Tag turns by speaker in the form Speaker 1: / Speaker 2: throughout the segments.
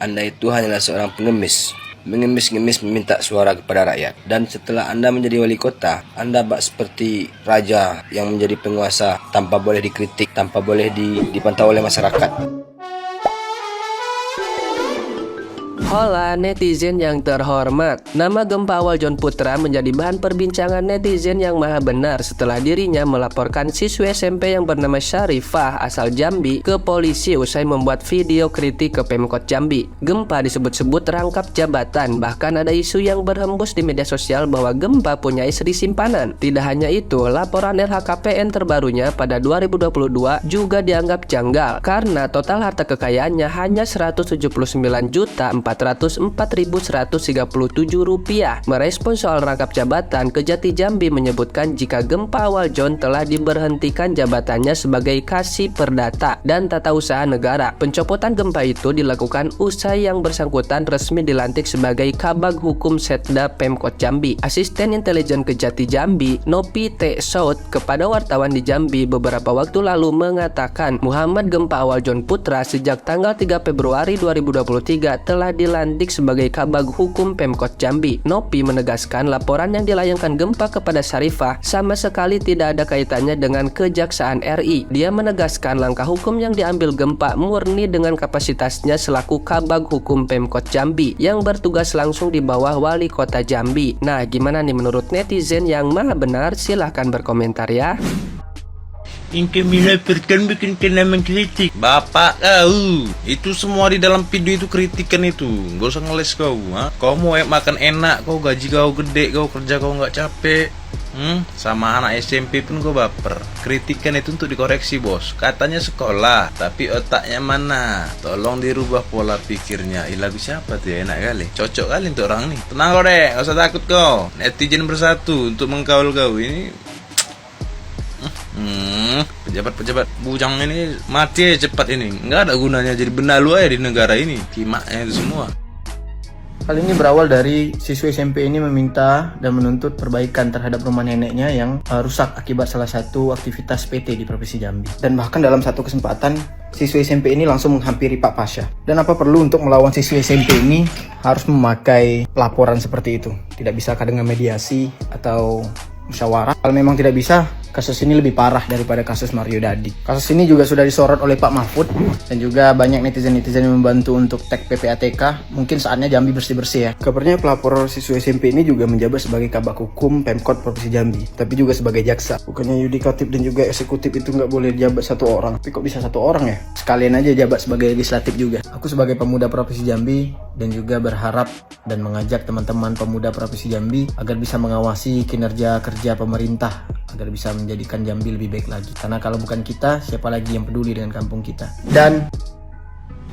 Speaker 1: Anda itu hanyalah seorang pengemis, mengemis-ngemis meminta suara kepada rakyat. Dan setelah Anda menjadi wali kota, Anda bak seperti raja yang menjadi penguasa tanpa boleh dikritik, tanpa boleh dipantau oleh masyarakat.
Speaker 2: Hola netizen yang terhormat, nama Gempa Awal John Putra menjadi bahan perbincangan netizen yang maha benar setelah dirinya melaporkan siswi SMP yang bernama Syarifah asal Jambi ke polisi usai membuat video kritik ke Pemkot Jambi. Gempa disebut-sebut rangkap jabatan, bahkan ada isu yang berhembus di media sosial bahwa Gempa punya istri simpanan. Tidak hanya itu, laporan LHKPN terbarunya pada 2022 juga dianggap janggal karena total harta kekayaannya hanya Rp179.404.137. Merespon soal rangkap jabatan, Kejati Jambi menyebutkan jika Gempa Awal John telah diberhentikan jabatannya sebagai Kasih Perdata dan Tata Usaha Negara. Pencopotan Gempa itu dilakukan usai yang bersangkutan resmi dilantik sebagai Kabag Hukum Setda Pemkot Jambi. Asisten Intelijen Kejati Jambi, Nopi T. Saud, kepada wartawan di Jambi beberapa waktu lalu mengatakan Muhammad Gempa Awal John Putra sejak tanggal 3 Februari 2023 telah dilantik sebagai Kabag Hukum Pemkot Jambi. Nopi menegaskan laporan yang dilayangkan Gempa kepada Syarifah sama sekali tidak ada kaitannya dengan Kejaksaan RI. Dia menegaskan langkah hukum yang diambil Gempa murni dengan kapasitasnya selaku Kabag Hukum Pemkot Jambi yang bertugas langsung di bawah Wali Kota Jambi. Nah, gimana nih menurut netizen yang maha benar? Silahkan berkomentar ya.
Speaker 3: Engkau melaporkan bukan kena mengkritik. Bapak kau, itu semua di dalam video itu kritikan itu. Gak usah ngeles kau, ha? Kau mau makan enak, kau gaji kau gede, kau kerja kau nggak capek. Sama anak SMP pun kau baper. Kritikan itu untuk dikoreksi bos. Katanya sekolah, tapi otaknya mana? Tolong dirubah pola pikirnya. Lagu siapa tuh ya, enak kali. Cocok kali untuk orang nih. Tenang kau deh, gak usah takut kau. Netizen bersatu untuk mengkaul kau ini. Pejabat-pejabat bujang ini mati cepat ini. Nggak ada gunanya jadi benalu aja di negara ini. Kimaknya itu semua.
Speaker 4: Hal ini berawal dari siswa SMP ini meminta dan menuntut perbaikan terhadap rumah neneknya yang rusak akibat salah satu aktivitas PT di Provinsi Jambi. Dan bahkan dalam satu kesempatan, siswa SMP ini langsung menghampiri Pak Pasha. Dan apa perlu untuk melawan siswa SMP ini harus memakai laporan seperti itu? Tidak bisakah dengan mediasi atau musyawarah? Kalau memang tidak bisa, kasus ini lebih parah daripada kasus Mario Dandi. Kasus ini juga sudah disorot oleh Pak Mahfud dan juga banyak netizen-netizen yang membantu untuk tag PPATK. Mungkin saatnya Jambi bersih-bersih ya. Kabarnya pelapor siswa SMP ini juga menjabat sebagai Kabag Hukum Pemkot Provinsi Jambi, tapi juga sebagai jaksa. Bukannya yudikatif dan juga eksekutif itu nggak boleh jabat satu orang, tapi kok bisa satu orang ya? Sekalian aja jabat sebagai legislatif juga. Aku sebagai pemuda Provinsi Jambi dan juga berharap dan mengajak teman-teman pemuda Provinsi Jambi agar bisa mengawasi kinerja kerja pemerintah agar bisa menjadikan Jambi lebih baik lagi. Karena kalau bukan kita, siapa lagi yang peduli dengan kampung kita? Dan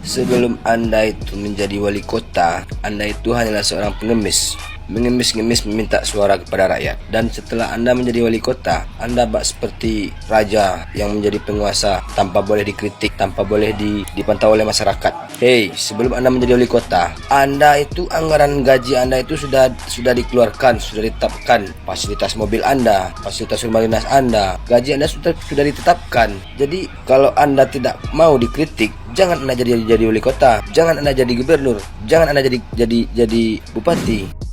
Speaker 1: sebelum Anda itu menjadi wali kota, Anda itu hanyalah seorang pengemis, mengemis-ngemis meminta suara kepada rakyat. Dan setelah Anda menjadi wali kota, Anda bak seperti raja yang menjadi penguasa tanpa boleh dikritik, tanpa boleh dipantau oleh masyarakat. Hei, sebelum Anda menjadi wali kota, Anda itu anggaran gaji Anda itu sudah dikeluarkan, sudah ditetapkan. Fasilitas mobil Anda, fasilitas rumah dinas Anda, gaji Anda sudah ditetapkan. Jadi kalau Anda tidak mau dikritik, jangan Anda jadi wali kota, jangan Anda jadi gubernur, jangan Anda jadi bupati.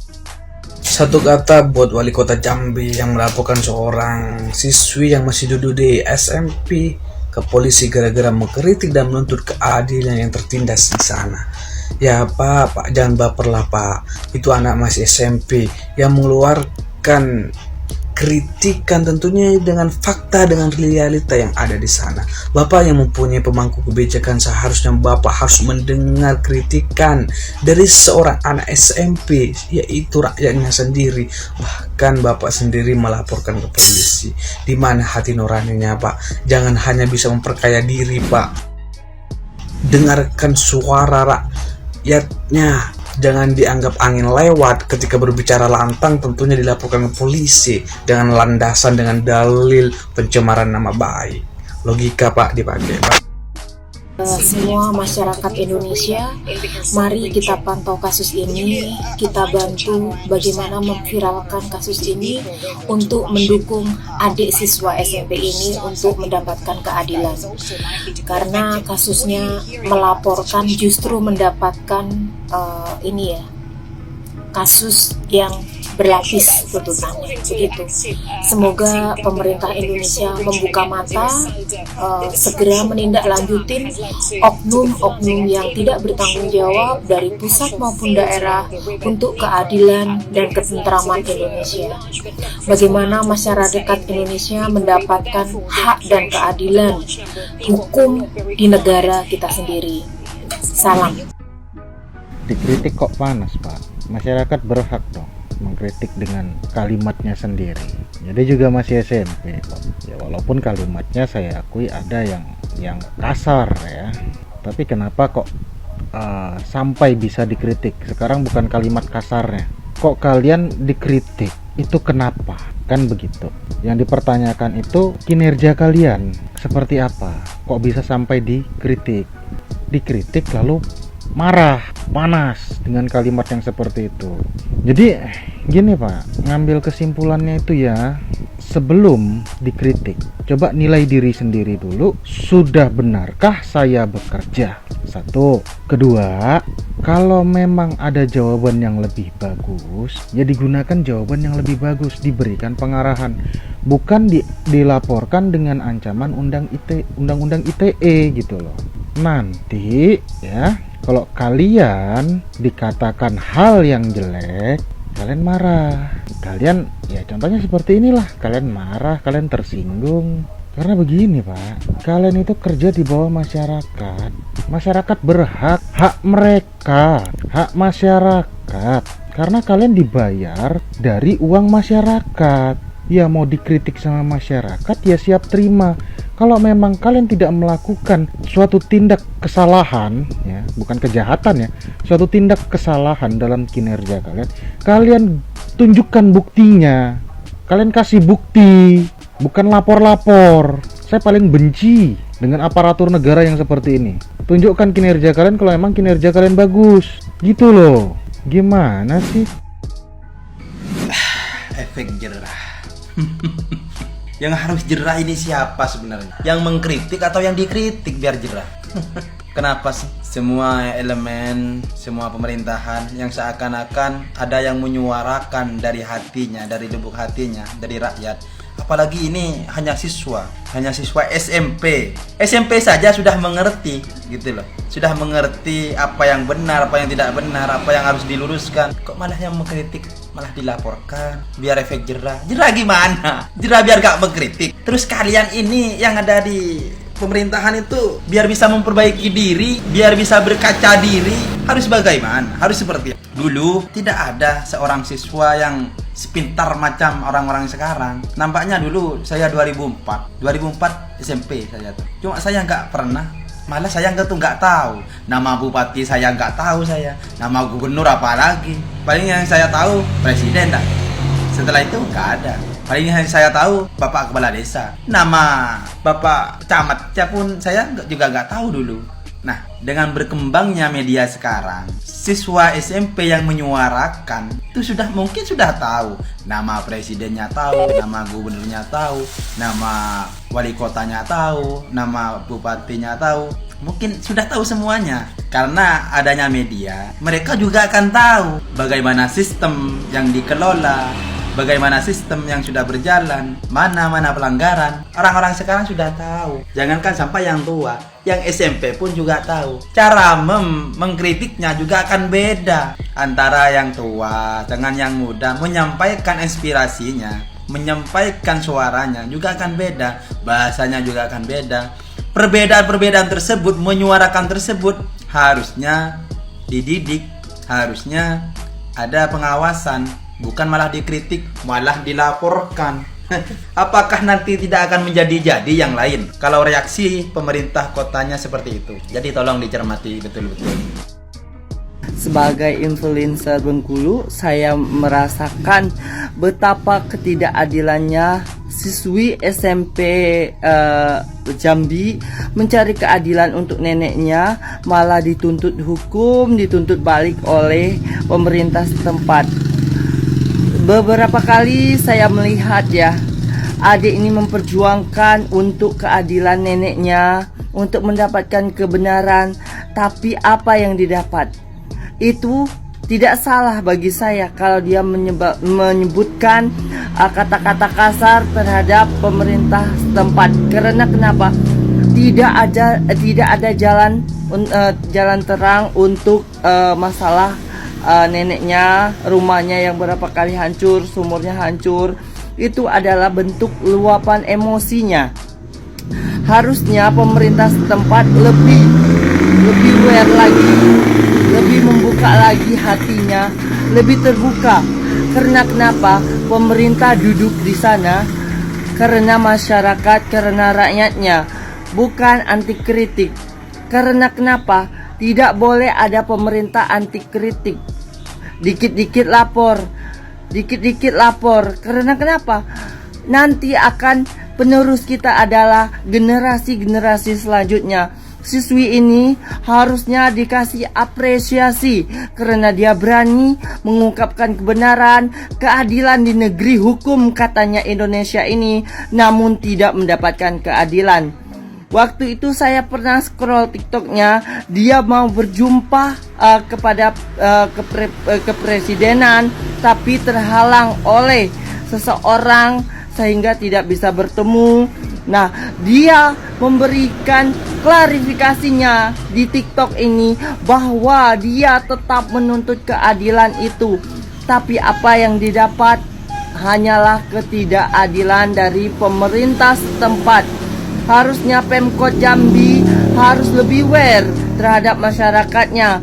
Speaker 5: Satu kata buat wali kota Jambi yang melaporkan seorang siswi yang masih duduk di SMP ke polisi gara-gara mengkritik dan menuntut keadilan yang tertindas di sana. Ya Pak, jangan baper lah Pak. Itu anak masih SMP yang mengeluarkan kritikan tentunya dengan fakta, dengan realita yang ada di sana. Bapak yang mempunyai pemangku kebijakan, seharusnya Bapak harus mendengar kritikan dari seorang anak SMP, yaitu rakyatnya sendiri. Bahkan Bapak sendiri melaporkan ke polisi. Di mana hati nuraninya Pak? Jangan hanya bisa memperkaya diri Pak. Dengarkan suara rakyatnya. Jangan dianggap angin lewat ketika berbicara lantang, tentunya dilaporkan ke polisi dengan landasan, dengan dalil pencemaran nama baik. Logika Pak dipakai Pak.
Speaker 6: Semua masyarakat Indonesia, mari kita pantau kasus ini, kita bantu bagaimana memviralkan kasus ini untuk mendukung adik siswa SMP ini untuk mendapatkan keadilan. Karena kasusnya melaporkan justru mendapatkan kasus yang berlapis tuntutannya begitu. Semoga pemerintah Indonesia membuka mata, segera menindaklanjutin oknum-oknum yang tidak bertanggung jawab dari pusat maupun daerah untuk keadilan dan ketentraman Indonesia. Bagaimana masyarakat Indonesia mendapatkan hak dan keadilan hukum di negara kita sendiri. Salam.
Speaker 7: Dikritik kok panas, Pak? Masyarakat berhak dong mengkritik dengan kalimatnya sendiri. Jadi juga masih SMP kok. Ya walaupun kalimatnya saya akui ada yang kasar ya. Tapi kenapa kok sampai bisa dikritik? Sekarang bukan kalimat kasarnya. Kok kalian dikritik? Itu kenapa? Kan begitu. Yang dipertanyakan itu kinerja kalian seperti apa? Kok bisa sampai dikritik? Dikritik lalu marah, panas dengan kalimat yang seperti itu. Jadi gini Pak, ngambil kesimpulannya itu ya, sebelum dikritik, coba nilai diri sendiri dulu. Sudah benarkah saya bekerja? Satu. Kedua, kalau memang ada jawaban yang lebih bagus, ya digunakan jawaban yang lebih bagus, diberikan pengarahan, bukan dilaporkan dengan ancaman undang-undang ITE gitu loh. Nanti ya, kalau kalian dikatakan hal yang jelek, kalian marah. Kalian ya contohnya seperti inilah, kalian marah, kalian tersinggung. Karena begini Pak, kalian itu kerja di bawah masyarakat. Masyarakat berhak, hak mereka, hak masyarakat. Karena kalian dibayar dari uang masyarakat. Ya mau dikritik sama masyarakat ya siap terima. Kalau memang kalian tidak melakukan suatu tindak kesalahan ya, bukan kejahatan ya, suatu tindak kesalahan dalam kinerja kalian, kalian tunjukkan buktinya. Kalian kasih bukti, bukan lapor-lapor. Saya paling benci dengan aparatur negara yang seperti ini. Tunjukkan kinerja kalian kalau memang kinerja kalian bagus. Gitu loh. Gimana sih?
Speaker 3: Efek jerah. Yang harus jerah ini siapa sebenarnya? Yang mengkritik atau yang dikritik biar jerah? Kenapa sih semua elemen, semua pemerintahan yang seakan-akan ada yang menyuarakan dari hatinya, dari lubuk hatinya, dari rakyat? Apalagi ini hanya siswa SMP. SMP saja sudah mengerti gitu loh. Sudah mengerti apa yang benar, apa yang tidak benar, apa yang harus diluruskan. Kok malah yang mengkritik malah dilaporkan biar efek jerah. Jerah gimana? Jerah biar gak mengkritik. Terus kalian ini yang ada di pemerintahan itu biar bisa memperbaiki diri, biar bisa berkaca diri, harus bagaimana? Harus seperti dulu. Tidak ada seorang siswa yang sepintar macam orang-orang sekarang. Nampaknya dulu saya 2004 SMP saya tuh. Cuma saya nggak pernah, malah saya nggak tahu nama bupati, saya nggak tahu, saya nama gubernur apalagi. Paling yang saya tahu presiden dah. Setelah itu nggak ada. Paling yang saya tahu bapak kepala desa, nama bapak camatnya pun saya juga nggak tahu dulu. Nah, dengan berkembangnya media sekarang, siswa SMP yang menyuarakan itu mungkin sudah tahu nama presidennya, tahu nama gubernurnya, tahu nama wali kotanya, tahu nama bupatinya, tahu. Mungkin sudah tahu semuanya. Karena adanya media, mereka juga akan tahu bagaimana sistem yang dikelola, bagaimana sistem yang sudah berjalan, mana pelanggaran. Orang-orang sekarang sudah tahu. Jangankan sampai yang tua, yang SMP pun juga tahu. Cara mengkritiknya juga akan beda antara yang tua dengan yang muda. Menyampaikan inspirasinya, menyampaikan suaranya juga akan beda. Bahasanya juga akan beda. Perbedaan-perbedaan tersebut, menyuarakan tersebut harusnya dididik, harusnya ada pengawasan. Bukan malah dikritik, malah dilaporkan. Apakah nanti tidak akan menjadi yang lain kalau reaksi pemerintah kotanya seperti itu? Jadi tolong dicermati betul-betul.
Speaker 8: Sebagai influencer Bengkulu, saya merasakan betapa ketidakadilannya siswi SMP Jambi mencari keadilan untuk neneknya, malah dituntut hukum, dituntut balik oleh pemerintah setempat. Beberapa kali saya melihat ya, adik ini memperjuangkan untuk keadilan neneknya, untuk mendapatkan kebenaran, tapi apa yang didapat itu tidak salah bagi saya kalau dia menyebutkan kata-kata kasar terhadap pemerintah setempat. Karena kenapa? Tidak ada jalan terang untuk masalah neneknya, rumahnya yang berapa kali hancur, sumurnya hancur. Itu adalah bentuk luapan emosinya. Harusnya pemerintah setempat lebih aware lagi, lebih membuka lagi hatinya, lebih terbuka. Karena kenapa? Pemerintah duduk di sana karena masyarakat, karena rakyatnya, bukan anti kritik. Karena kenapa? Tidak boleh ada pemerintah anti kritik. Dikit-dikit lapor. Karena kenapa? Nanti akan penerus kita adalah generasi-generasi selanjutnya. Siswi ini harusnya dikasih apresiasi karena dia berani mengungkapkan kebenaran, keadilan di negeri hukum katanya Indonesia ini, namun tidak mendapatkan keadilan. Waktu itu saya pernah scroll TikToknya, dia mau berjumpa kepada kepresidenan, tapi terhalang oleh seseorang sehingga tidak bisa bertemu. Nah, dia memberikan klarifikasinya di TikTok ini bahwa dia tetap menuntut keadilan itu. Tapi apa yang didapat hanyalah ketidakadilan dari pemerintah setempat. Harusnya Pemkot Jambi harus lebih aware terhadap masyarakatnya.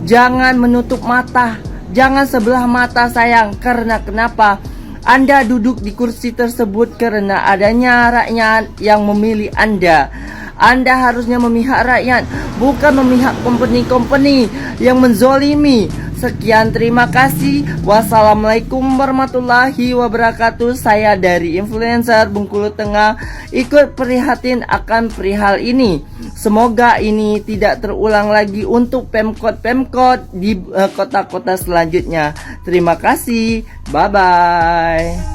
Speaker 8: Jangan menutup mata, jangan sebelah mata sayang. Karena kenapa? Anda duduk di kursi tersebut karena adanya rakyat yang memilih Anda. Anda harusnya memihak rakyat, bukan memihak company-company yang menzolimi. Sekian, terima kasih. Wassalamualaikum warahmatullahi wabarakatuh. Saya dari influencer Bengkulu Tengah ikut prihatin akan perihal ini. Semoga ini tidak terulang lagi untuk Pemkot di kota-kota selanjutnya. Terima kasih. Bye-bye.